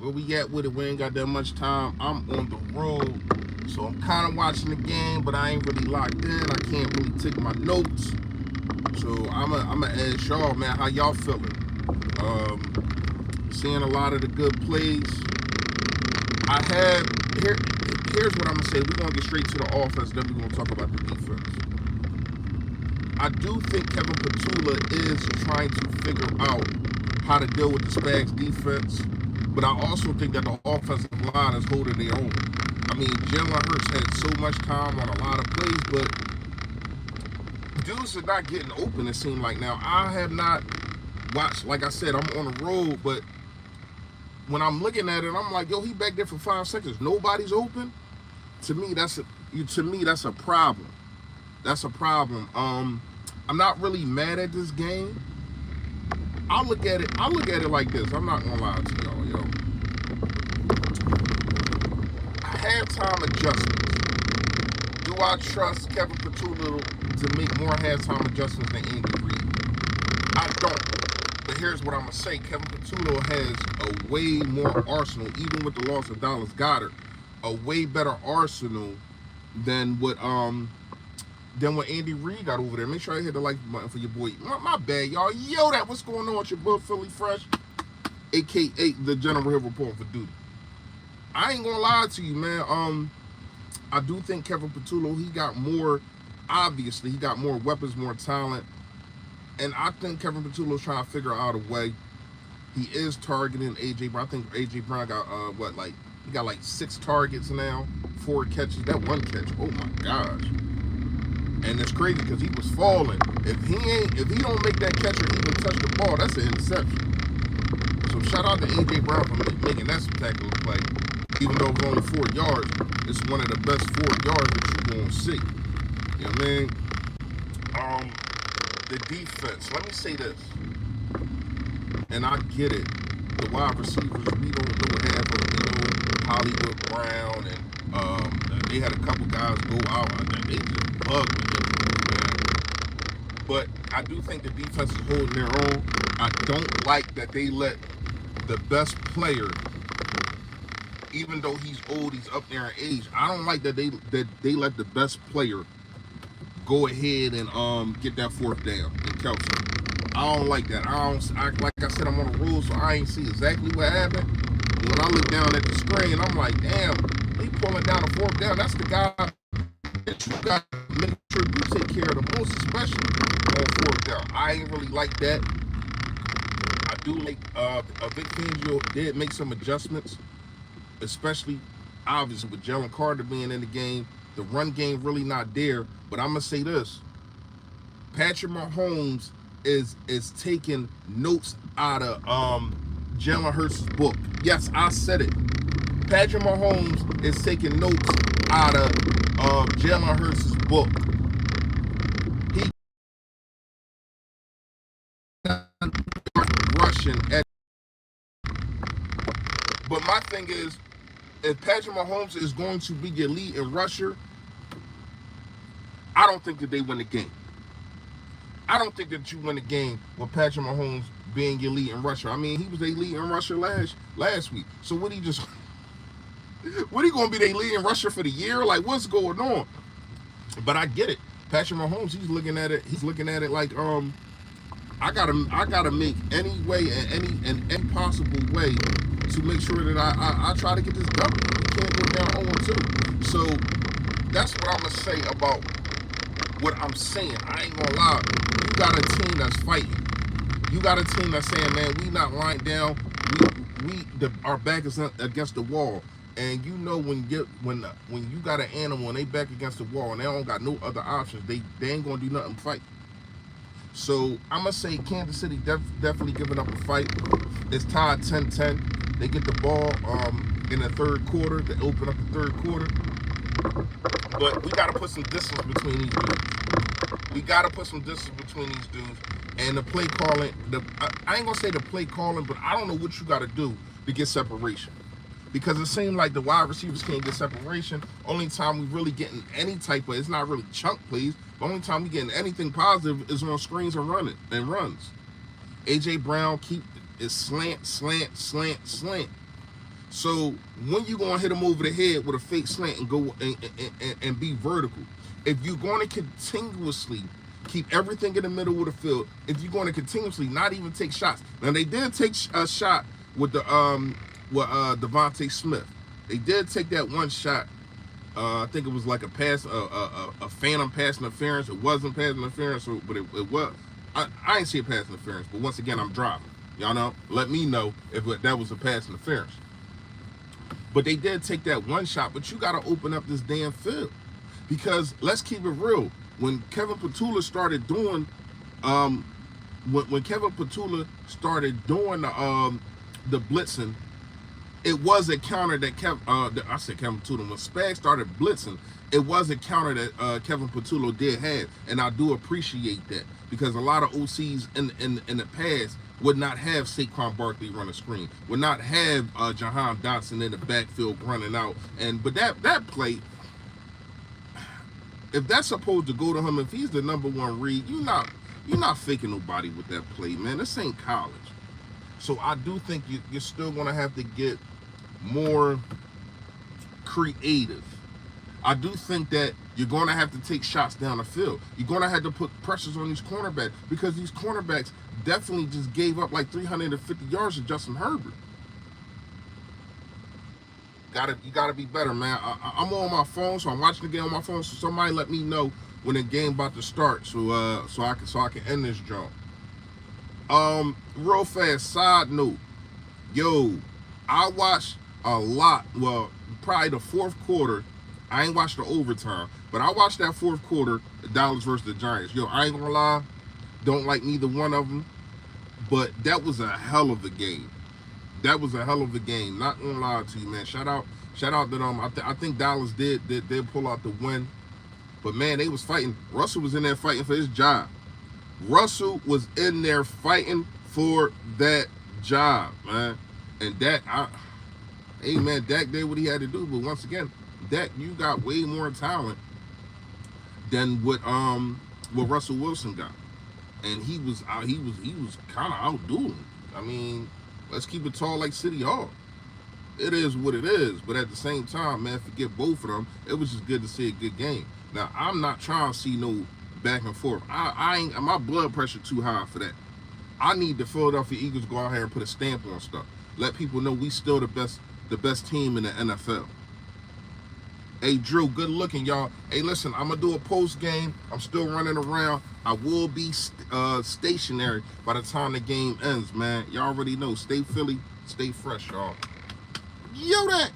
where we at with it. We ain't got that much time. I'm on the road, so I'm kind of watching the game, but I ain't really locked in. I can't really take my notes. So I'm gonna ask y'all, man, how y'all feeling? Seeing a lot of the good plays. I have here. Here's what I'm gonna say. We're gonna get straight to the offense, then we're gonna talk about the defense. I do think Kevin Petula is trying to figure out how to deal with the Spags defense, but I also think that the offensive line is holding their own. I mean, Jalen Hurts had so much time on a lot of plays, but dudes are not getting open, it seems like now. I have not watched, like I said, I'm on the road, but when I'm looking at it, I'm like, yo, he back there for 5 seconds. Nobody's open. To me, that's a problem. That's a problem. I'm not really mad at this game. I look at it like this. I'm not gonna lie to y'all, yo. Halftime adjustments. Do I trust Kevin Petula to make more halftime adjustments than Andy Reid? I don't. But here's what I'm gonna say: Kevin Petula has a way more arsenal, even with the loss of Dallas Goedert, a way better arsenal than what Andy Reid got over there. Make sure I hit the like button for your boy. My bad, y'all. Yo, that what's going on with your boy Philly Fresh, aka the General Hill Report for duty. I ain't gonna lie to you, man. I do think Kevin Petula, he got more. Obviously, he got more weapons, more talent, and I think Kevin Petula is trying to figure out a way. He is targeting AJ Brown. I think AJ Brown got he got like 6 targets now, 4 catches. That one catch, oh my gosh! And it's crazy because he was falling. If he don't make that catch or even touch the ball, that's an interception. So shout out to AJ Brown for making that spectacular play. Even though it's only 4 yards, it's one of the best 4 yards that you're gonna see. You know what I mean? The defense. Let me say this, and I get it. The wide receivers, we don't know half of them. You know, Hollywood Brown, and they had a couple guys go out. They just bugged me, man. But I do think the defense is holding their own. I don't like that they let the best player, even though he's old, he's up there in age. I don't like that they let the best player go ahead and get that 4th down in Kelsey. I don't like that. Like I said, I'm on the rules, so I ain't see exactly what happened. When I look down at the screen, I'm like, damn, he pulling down the 4th down. That's the guy that you got to make sure you take care of the most, especially on 4th down. I ain't really like that. I do like Vic Fangio did make some adjustments, especially obviously with Jalen Carter being in the game. The run game really not there. But I'm gonna say this: Patrick Mahomes is taking notes out of Jalen Hurts' book. Yes, I said it. Patrick Mahomes is taking notes out of Jalen Hurts' book. He rushing at. But my thing is, if Patrick Mahomes is going to be your lead in rusher, I don't think that they win the game. I don't think that you win the game with Patrick Mahomes being your lead in rusher. I mean, he was their lead in rusher last week. So what he gonna be their lead in rusher for the year? Like, what's going on? But I get it. Patrick Mahomes, he's looking at it like I gotta make any way and any possible way to make sure that I try to get this done. We can't go down 0-2. So that's what I'm gonna say about what I'm saying. I ain't gonna lie. You got a team that's fighting. You got a team that's saying, man, we not lying down. Our back is against the wall. And you know when you got an animal and they back against the wall and they don't got no other options, they ain't gonna do nothing but fight. So I'm gonna say Kansas City definitely giving up a fight. It's tied 10-10. They get the ball in the 3rd quarter. They open up the 3rd quarter. But we got to put some distance between these dudes. We got to put some distance between these dudes. And the play calling, I ain't going to say the play calling, but I don't know what you got to do to get separation. Because it seems like the wide receivers can't get separation. Only time we really getting any type of, it's not really chunk plays. The only time we getting anything positive is on screens and runs. AJ Brown keep it slant. So when you gonna hit him over the head with a fake slant and go and be vertical, if you're going to continuously keep everything in the middle of the field, if you're going to continuously not even take shots. Now they did take a shot with the Devontae Smith. They did take that one shot. I think it was like a pass, a phantom pass interference. It wasn't pass interference, but it was. I ain't see a pass interference. But once again, I'm driving. Y'all know. Let me know if that was a pass interference. But they did take that one shot. But you got to open up this damn field, because let's keep it real. When Kevin Petula started doing, when Kevin Petula started doing the blitzing, it was a counter that Kevin Petula. When Spags started blitzing, it was a counter that Kevin Petula did have, and I do appreciate that, because a lot of OCs in the past would not have Saquon Barkley run a screen, would not have Jahan Dotson in the backfield running out, but that play, if that's supposed to go to him, if he's the number one read, you're not faking nobody with that play, man. This ain't college. So I do think you're still gonna have to get more creative. I do think that you're going to have to take shots down the field. You're going to have to put pressures on these cornerbacks, because these cornerbacks definitely just gave up like 350 yards to Justin Herbert. You gotta be better, man. I'm on my phone, so I'm watching the game on my phone. So somebody let me know when the game about to start, so I can end this joint. Real fast side note, yo, I watched a lot. Well, probably the fourth quarter. I ain't watched the overtime, but I watched that fourth quarter, the Dallas versus the Giants. Yo, I ain't gonna lie, don't like neither one of them, but that was a hell of a game. That was a hell of a game. Not gonna lie to you, man. Shout out that I think Dallas did pull out the win, but man, they was fighting. Russell was in there fighting for his job. Russell was in there fighting for that job, man. And Dak, hey man, Dak did what he had to do, but once again, Dak, you got way more talent than what Russell Wilson got, and he was kind of outdoing. I mean, let's keep it tall like City Hall. It is what it is, but at the same time, man, forget both of them. It was just good to see a good game. Now, I'm not trying to see no back and forth. I ain't, my blood pressure too high for that. I need the Philadelphia Eagles to go out here and put a stamp on stuff. Let people know we still the best team in the NFL. Hey, Drew, good looking, y'all. Hey, listen, I'm going to do a post game. I'm still running around. I will be stationary by the time the game ends, man. Y'all already know. Stay Philly, stay fresh, y'all. Yo, that.